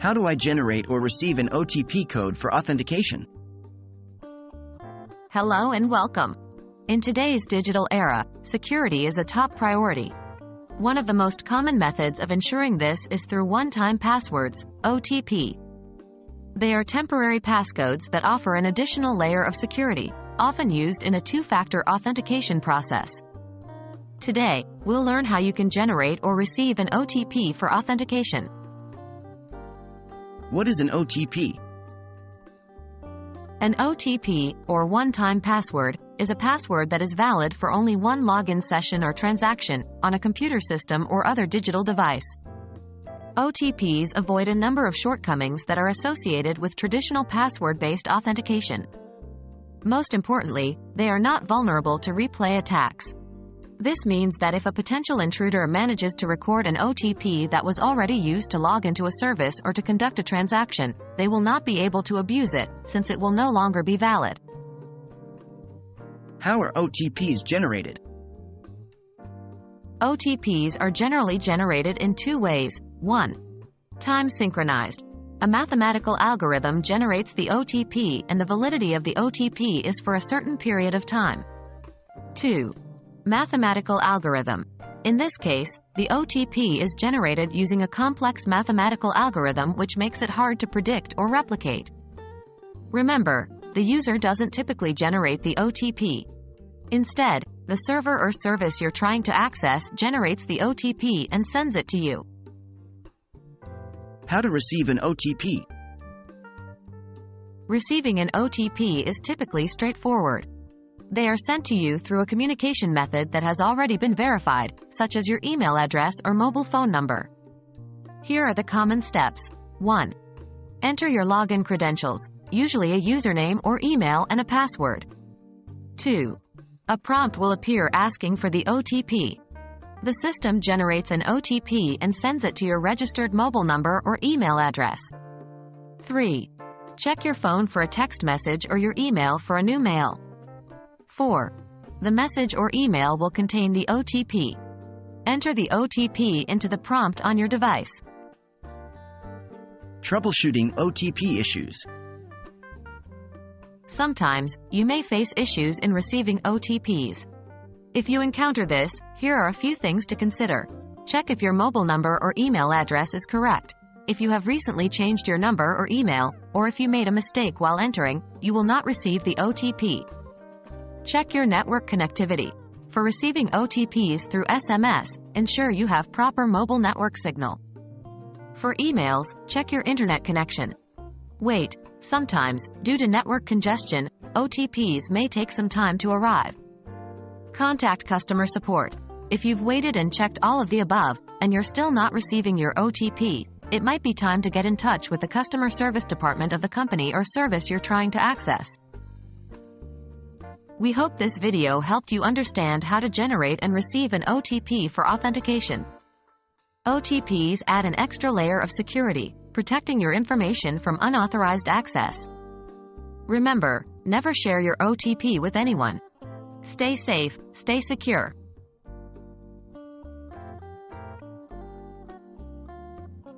How do I generate or receive an OTP code for authentication? Hello and welcome. In today's digital era, security is a top priority. One of the most common methods of ensuring this is through one-time passwords, OTP. They are temporary passcodes that offer an additional layer of security, often used in a two-factor authentication process. Today, we'll learn how you can generate or receive an OTP for authentication. What is an OTP? An OTP, or one-time password, is a password that is valid for only one login session or transaction on a computer system or other digital device. OTPs avoid a number of shortcomings that are associated with traditional password-based authentication. Most importantly, they are not vulnerable to replay attacks. This means that if a potential intruder manages to record an OTP that was already used to log into a service or to conduct a transaction, they will not be able to abuse it, since it will no longer be valid. How are OTPs generated? OTPs are generally generated in two ways. 1. Time synchronized. A mathematical algorithm generates the OTP and the validity of the OTP is for a certain period of time. 2. Mathematical algorithm. In this case, the OTP is generated using a complex mathematical algorithm which makes it hard to predict or replicate. Remember, the user doesn't typically generate the OTP. Instead, the server or service you're trying to access generates the OTP and sends it to you. How to receive an OTP? Receiving an OTP is typically straightforward. They are sent to you through a communication method that has already been verified, such as your email address or mobile phone number. Here are the common steps. 1. Enter your login credentials, usually a username or email and a password. 2. A prompt will appear asking for the OTP. The system generates an OTP and sends it to your registered mobile number or email address. 3. Check your phone for a text message or your email for a new mail. 4. The message or email will contain the OTP. Enter the OTP into the prompt on your device. Troubleshooting OTP issues. Sometimes, you may face issues in receiving OTPs. If you encounter this, here are a few things to consider. Check if your mobile number or email address is correct. If you have recently changed your number or email, or if you made a mistake while entering, you will not receive the OTP. Check your network connectivity. For receiving OTPs through SMS, ensure you have proper mobile network signal. For emails, check your internet connection. Wait, sometimes, due to network congestion, OTPs may take some time to arrive. Contact customer support. If you've waited and checked all of the above, and you're still not receiving your OTP, it might be time to get in touch with the customer service department of the company or service you're trying to access. We hope this video helped you understand how to generate and receive an OTP for authentication. OTPs add an extra layer of security, protecting your information from unauthorized access. Remember, never share your OTP with anyone. Stay safe, stay secure.